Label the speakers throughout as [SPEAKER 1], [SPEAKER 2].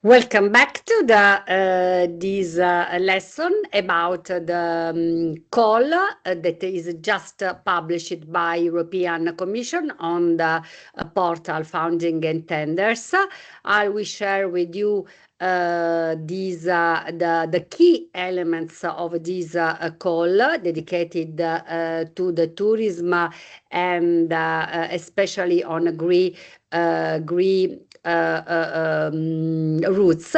[SPEAKER 1] Welcome back to this lesson about the call that is just published by European Commission on the portal Founding and Tenders. I will share with you the key elements of this call dedicated to the tourism and especially on green roots.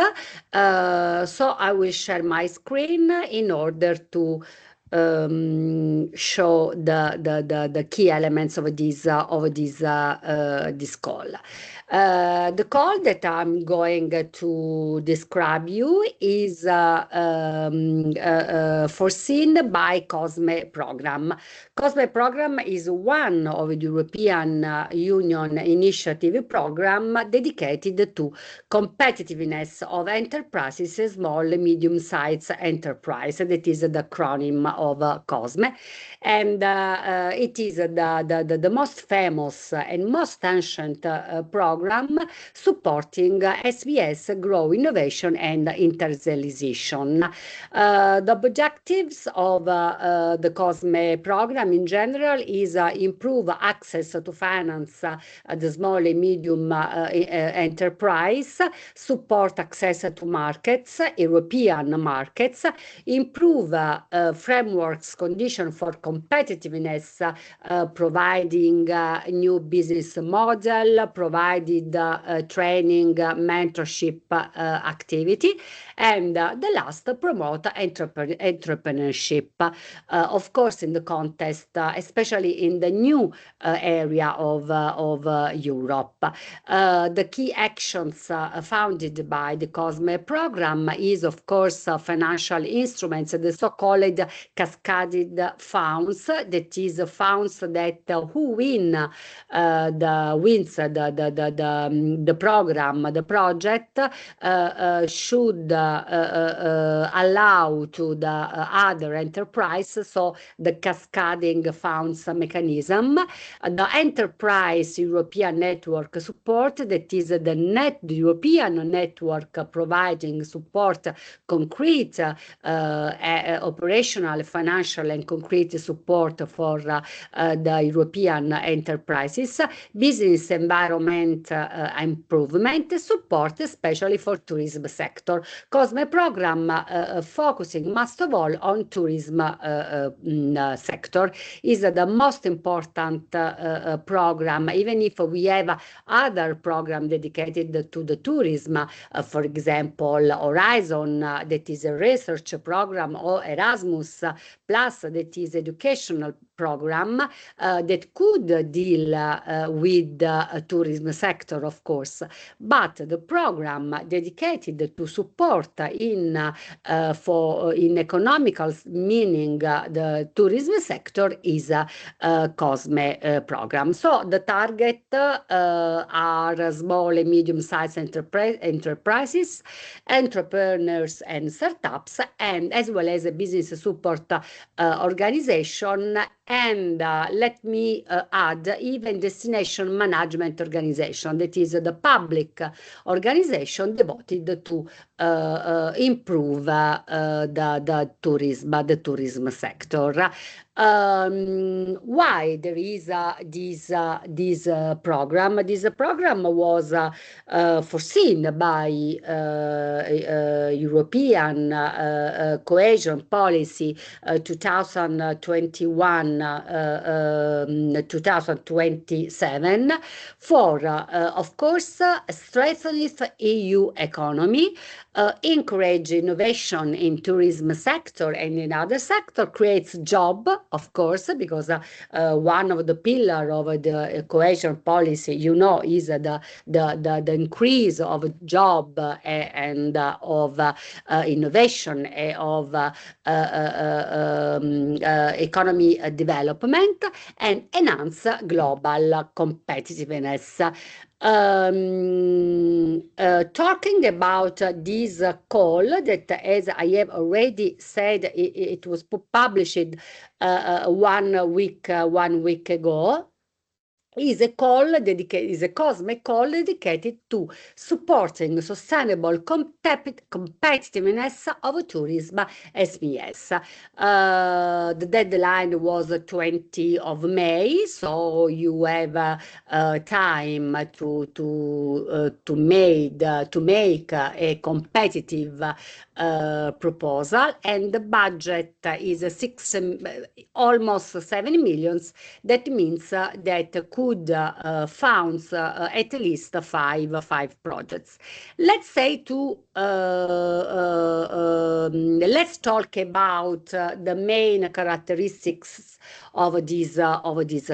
[SPEAKER 1] So I will share my screen in order to show the key elements of this call. The call that I'm going to describe you is foreseen by COSME program. COSME program is one of the European Union initiative program dedicated to competitiveness of enterprises, small and medium-sized enterprise. That is the acronym of COSME, and it is the most famous and most ancient program supporting SMEs, grow innovation and internationalization. The objectives of the COSME program in general is improve access to finance the small and medium enterprise, support access to markets, European markets, improve frameworks condition for competitiveness, providing new business model, provided training, mentorship activity, and the last, promote entrepreneurship, of course, in the context, especially in the new area of Europe. The key actions founded by the COSME program is, of course, financial instruments, the so-called cascaded funds, that is funds that who wins the program, the project, should allow to the other enterprise, so the cascading funds mechanism. The enterprise European network support, that is the European network providing support, concrete operational, financial and concrete support for the European enterprises, business environment improvement, support especially for tourism sector. COSME program focusing most of all on tourism sector is the most important program, even if we have other program dedicated to the tourism, for example, Horizon, that is a research program, or Erasmus Plus, that is educational program that could deal with the tourism sector, of course, but the program dedicated to support in economical meaning the tourism sector is a COSME program. So the target are small and medium-sized enterprises, entrepreneurs and startups, and as well as a business support organization, and let me add even destination management organization, that is the public organization devoted to improve the tourism sector. Why there is this program? This program was foreseen by European cohesion policy 2021-2027 for, of course, strengthening EU economy, encourage innovation in tourism sector and in other sector, creates job, of course, because one of the pillar of the cohesion policy, is the increase of job and of innovation, of economy development, and enhance global competitiveness. Talking about this call that, as I have already said, it was published 1 week ago. is a COSME call dedicated to supporting sustainable competitiveness of tourism SMEs. The deadline was 20 of May, so you have time to make a competitive proposal, and the budget is almost 7 millions. That means that could found at least five projects. Let's say let's talk about the main characteristics of this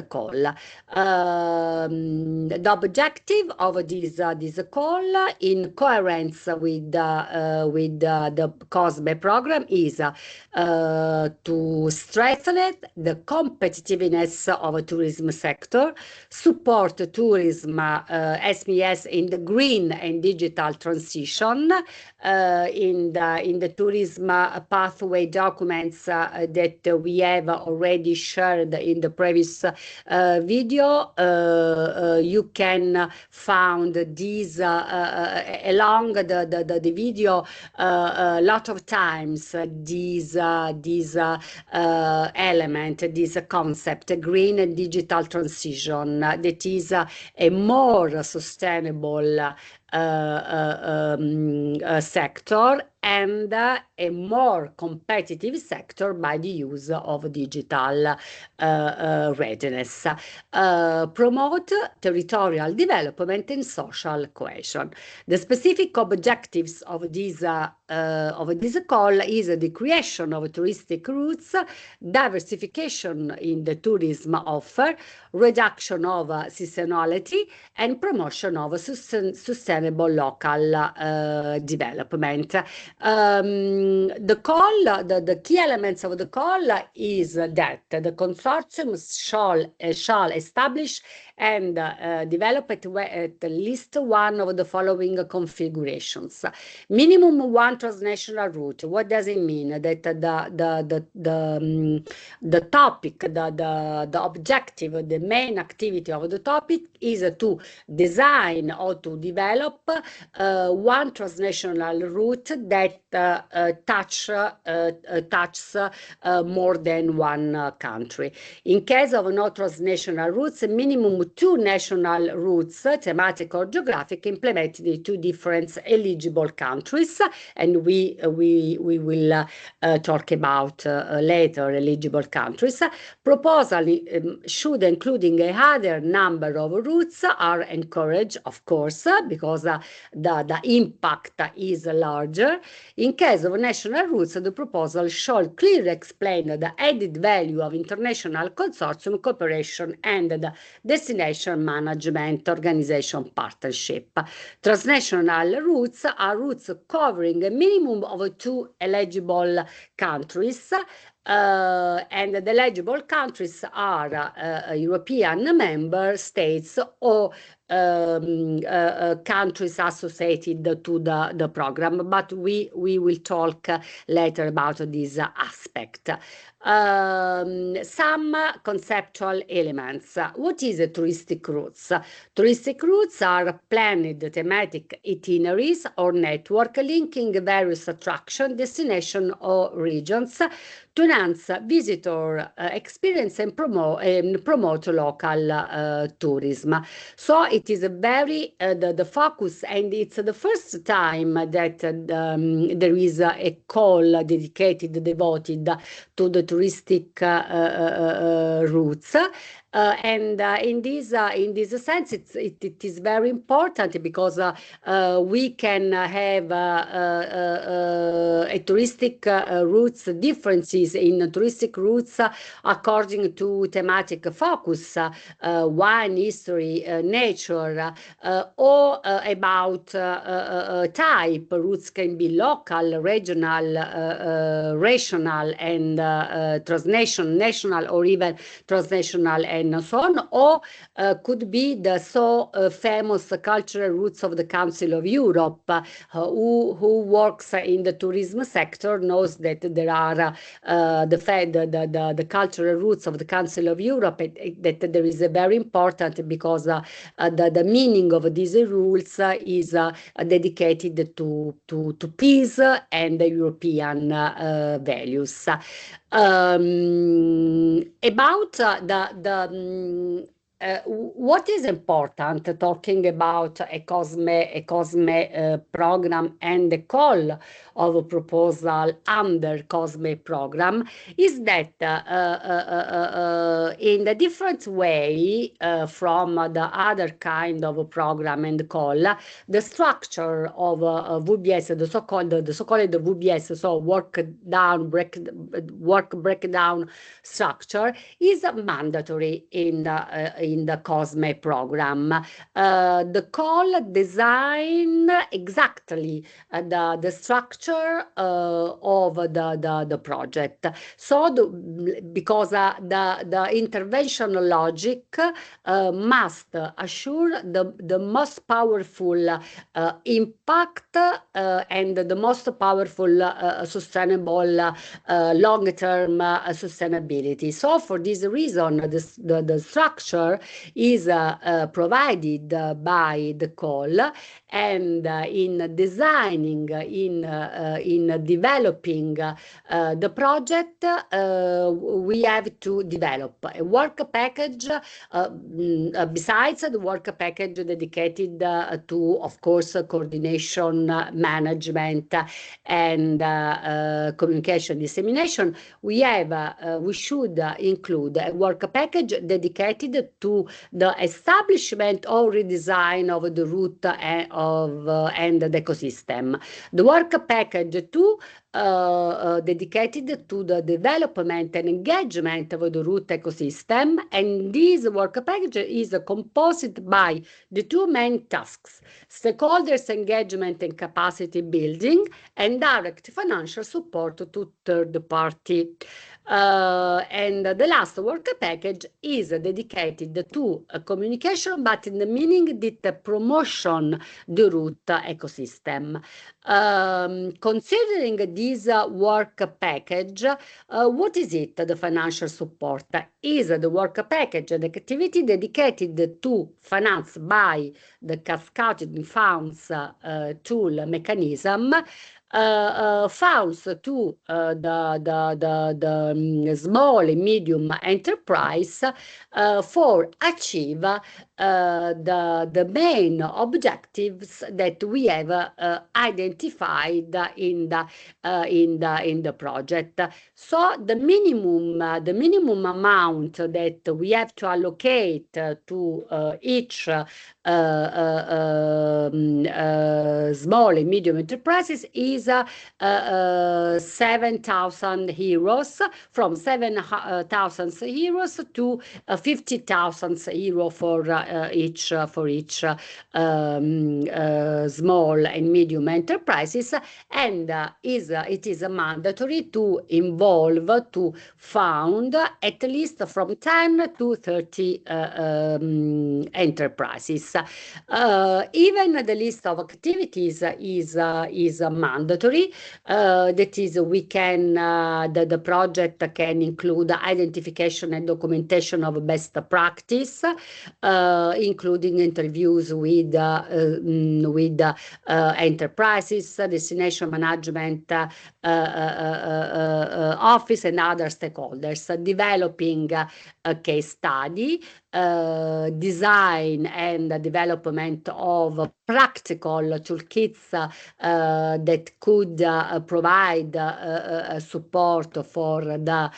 [SPEAKER 1] call. The objective of this call, in coherence with the COSME program, is to strengthen the competitiveness of a tourism sector, support tourism SMEs in the green and digital transition, in the tourism pathway documents that we have already shared in the previous video. You can find these along the video a lot of times, these element, this concept, green and digital transition, that is a more sustainable sector and a more competitive sector by the use of digital readiness. Promote territorial development and social cohesion. The specific objectives of this call is the creation of touristic routes, diversification in the tourism offer, reduction of seasonality, and promotion of sustainable local development. The key elements of the call is that the consortium shall establish and develop at least one of the following configurations. Minimum one transnational route. What does it mean? That the topic, the objective, the main activity of the topic is to design or to develop one transnational route that touches more than one country. In case of no transnational routes, minimum two national routes, thematic or geographic, implemented in two different eligible countries, and we will talk about later eligible countries. Proposal should including a higher number of routes are encouraged, of course, because the impact is larger. In case of national routes, the proposal should clearly explain the added value of international consortium cooperation and the destination management organization partnership. Transnational routes are routes covering a minimum of two eligible countries, and the eligible countries are European member states or countries associated to the program, but we will talk later about this aspect. Some conceptual elements. What is a touristic routes? Touristic routes are planned thematic itineraries or network linking various attraction, destination or regions to enhance visitor experience and promote local tourism. So it is a very the focus, and it's the first time that there is a call devoted to the touristic routes. And in this sense, it is very important because we can have a touristic routes differences in touristic routes according to thematic focus, wine, history, nature, or about type. Routes can be local, regional, and transnational, national, or even transnational and so on, or could be the so famous cultural roots of the Council of Europe. Who works in the tourism sector knows that there are the cultural roots of the Council of Europe, that there is a very important, because the meaning of these rules is dedicated to peace and the European values. About what is important talking about a COSME program and the call of a proposal under COSME program is that in a different way from the other kind of program and call, the structure of VBS, the so-called VBS, so work breakdown structure, is mandatory in the COSME program. The call design exactly the structure of the project. So because the intervention logic must assure the most powerful impact and the most powerful sustainable long-term sustainability. So for this reason, the structure is provided by the call, and in designing, in developing the project, we have to develop a work package besides the work package dedicated to, of course, coordination, management, and communication dissemination. We should include a work package dedicated to the establishment or redesign of the route and the ecosystem. The work package too dedicated to the development and engagement of the route ecosystem, and this work package is composed by the two main tasks: stakeholders engagement and capacity building, and direct financial support to third party. And the last work package is dedicated to communication, but in the meaning that promotion the route ecosystem. Considering this work package, what is it? The financial support is the work package, the activity dedicated to finance by the cascading funds tool mechanism, funds to the small and medium enterprise for achieve the main objectives that we have identified in the project. So the minimum amount that we have to allocate to each small and medium enterprises is 7,000 euros, from 7,000 euros to 50,000 euros for each small and medium enterprises, and it is mandatory to involve, to found at least from 10 to 30 enterprises. Even the list of activities is mandatory. That is, we can the project can include identification and documentation of best practice, including interviews with enterprises, destination management office, and other stakeholders, developing a case study, design and development of practical toolkits that could provide support for the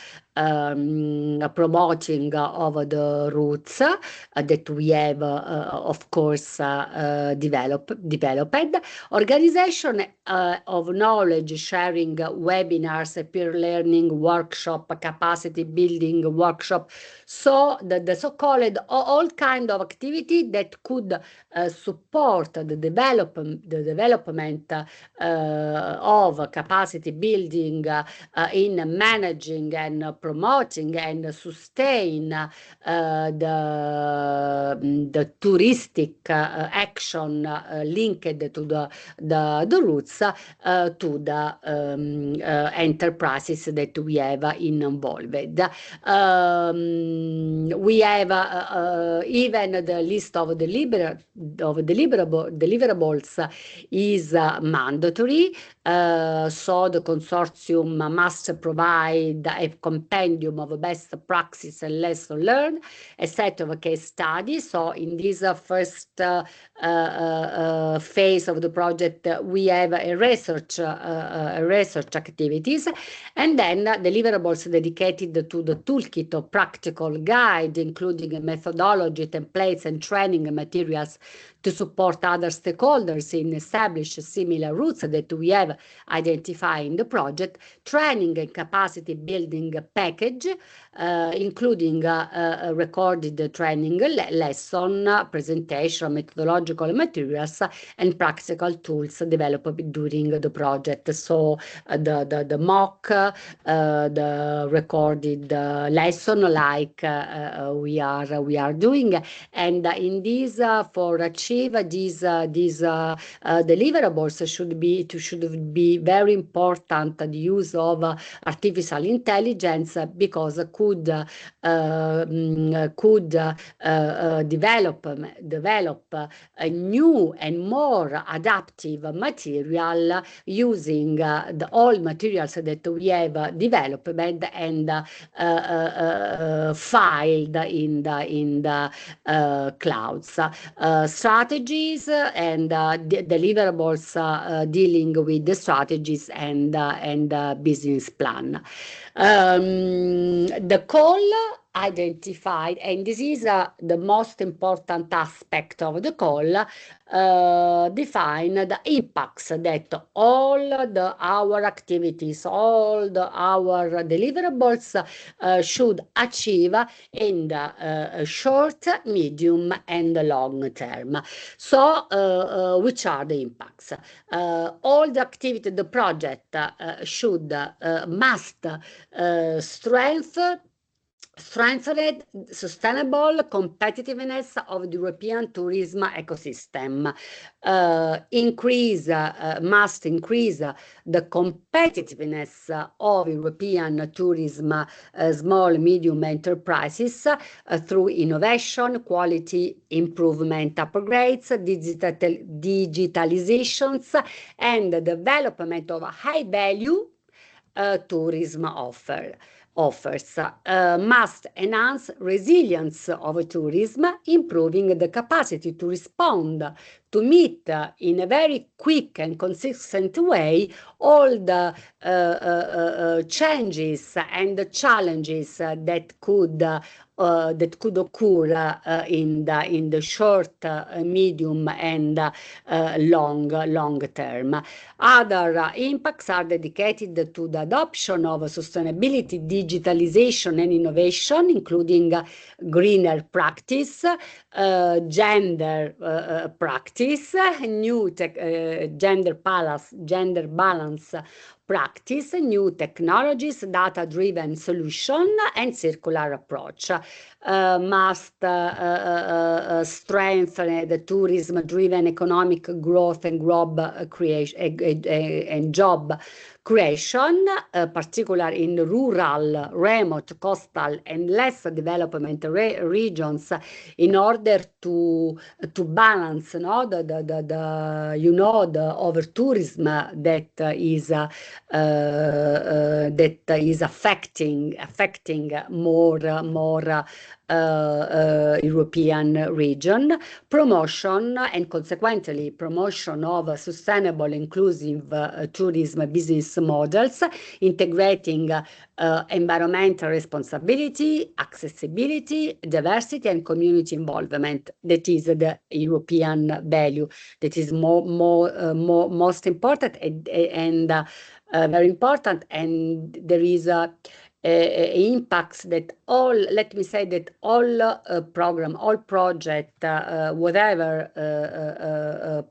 [SPEAKER 1] promoting of the routes that we have, of course, developed. Organization of knowledge sharing webinars, peer learning workshop, capacity building workshop, So the so-called all kind of activity that could support the development of capacity building in managing and promoting and sustain the touristic action linked to the routes to the enterprises that we have involved. We have even the list of deliverables is mandatory. So the consortium must provide a compendium of best practice and lesson learned, a set of case studies. So in this first phase of the project, we have a research activities, and then deliverables dedicated to the toolkit of practical guide, including methodology, templates, and training materials to support other stakeholders in establish similar routes that we have identified in the project, training and capacity building package, including recorded training lesson, presentation, methodological materials, and practical tools developed during the project. So the mock, the recorded lesson like we are doing, and in this for achieve these deliverables should be very important the use of artificial intelligence, because could develop a new and more adaptive material using the all materials that we have developed and filed in the clouds. Strategies and deliverables dealing with the strategies and business plan. The call identified, and this is the most important aspect of the call, define the impacts that all our activities, our deliverables should achieve in the short, medium, and long term. So, which are the impacts? All the activity, the project must strengthened sustainable competitiveness of the European tourism ecosystem, must increase the competitiveness of European tourism small medium enterprises through innovation, quality improvement upgrades, digitalizations, and the development of high value tourism offers, must enhance resilience of tourism, improving the capacity to respond, to meet in a very quick and consistent way all the changes and the challenges that could occur in the short, medium, and long term. Other impacts are dedicated to the adoption of sustainability, digitalization, and innovation, including greener practice, gender practice, new gender balance practice, new technologies, data-driven solution, and circular approach. Must strengthen the tourism-driven economic growth and job creation, particularly in rural, remote, coastal, and less developed regions, in order to balance the over tourism that is affecting more European region. Promotion and consequently promotion of sustainable, inclusive tourism business models, integrating environmental responsibility, accessibility, diversity, and community involvement. That is the European value that is most important and very important, and there is impacts that all, let me say that all program, all project, whatever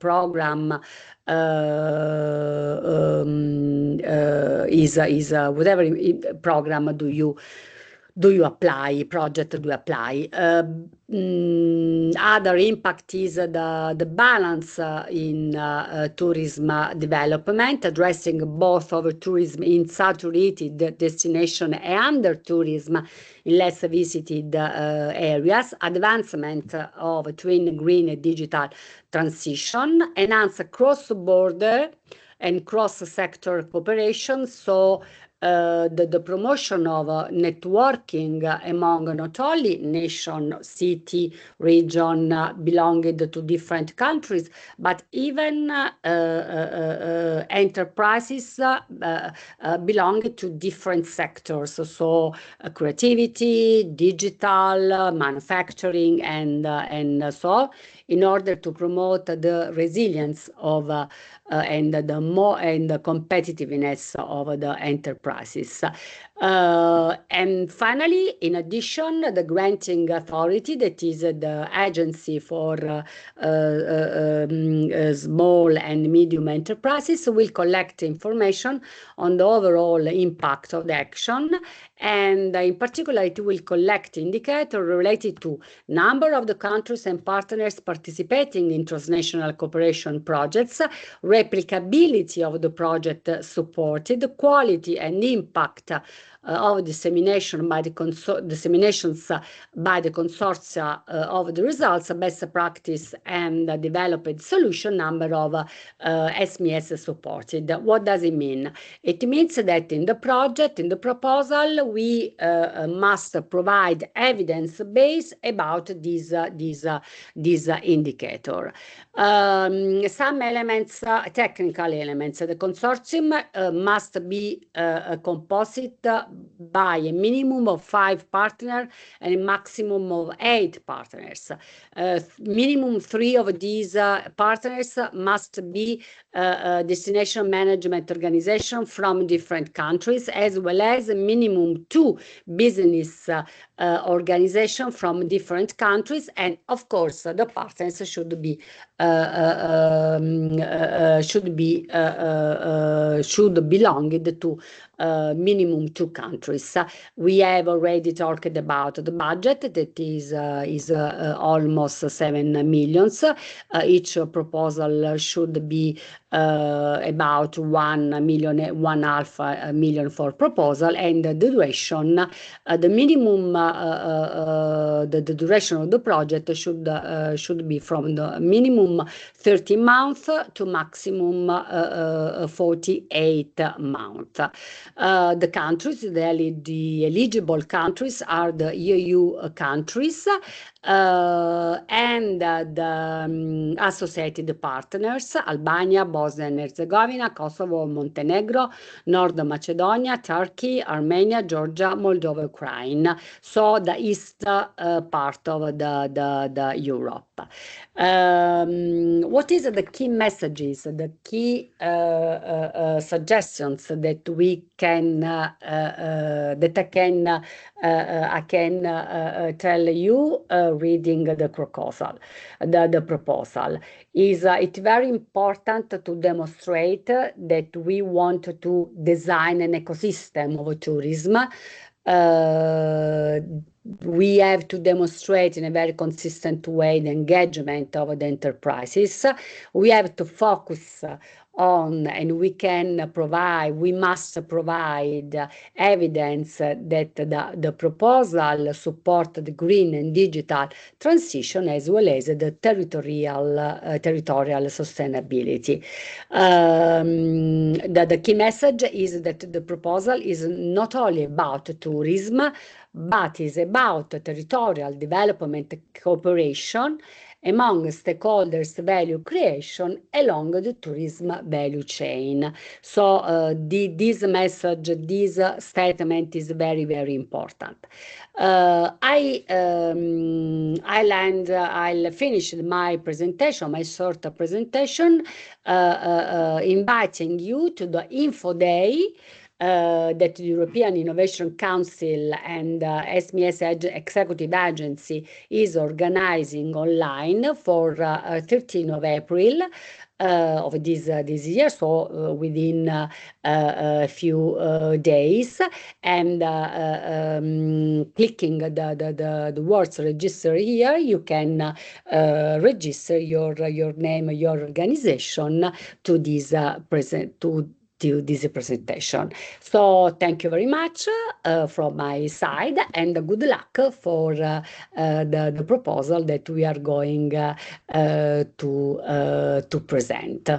[SPEAKER 1] program is whatever program do you apply, project do you apply. Other impact is the balance in tourism development, addressing both over tourism in saturated destination and under tourism in less visited areas, advancement of twin green and digital transition, enhance cross-border and cross-sector cooperation, so the promotion of networking among not only nation, city, region belonging to different countries, but even enterprises belonging to different sectors, so creativity, digital, manufacturing, and so, in order to promote the resilience of and the competitiveness of the enterprises. And finally, in addition, the granting authority, that is the agency for small and medium enterprises, will collect information on the overall impact of the action, and in particular it will collect indicators related to number of the countries and partners participating in transnational cooperation projects, replicability of the project supported, quality and impact of disseminations by the consortia of the results, best practice and developed solution, number of SMEs supported. What does it mean? It means that in the project, in the proposal, we must provide evidence base about this indicator. Some elements, technical elements. The consortium must be composite by a minimum of 5 partners and a maximum of 8 partners. Minimum 3 of these partners must be destination management organization from different countries, as well as a minimum 2 business organization from different countries, and of course the partners should belong to minimum 2 countries. We have already talked about the budget, that is almost 7 million. Each proposal should be about 1 million, 1.5 million for proposal, and the duration, the minimum, the duration of the project should be from the minimum 30 months to maximum 48 months. The countries, the eligible countries are the EU countries and the associated partners: Albania, Bosnia and Herzegovina, Kosovo, Montenegro, North Macedonia, Turkey, Armenia, Georgia, Moldova, Ukraine. So the east part of the Europe. What is the key messages, the key suggestions that we can I can tell you reading the proposal? The proposal is it's very important to demonstrate that we want to design an ecosystem of tourism. We have to demonstrate in a very consistent way the engagement of the enterprises. We have to focus on, and we must provide evidence that the proposal support the green and digital transition, as well as the territorial sustainability. The key message is that the proposal is not only about tourism, but is about territorial development cooperation among stakeholders, value creation along the tourism value chain. So this message, this statement is very, very important. I'll finish my presentation, my short presentation, inviting you to the info day that the European Innovation Council and SMEs Executive Agency is organizing online for 13 of April of this year, so within a few days, and clicking the words register here, you can register your name, your organization to this this presentation. So thank you very much from my side, and good luck for the proposal that we are going to present.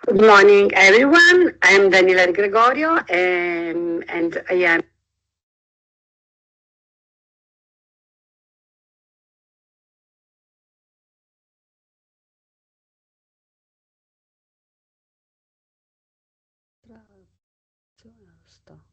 [SPEAKER 1] Good morning, everyone. I'm Daniela de Gregorio, and I am Sto.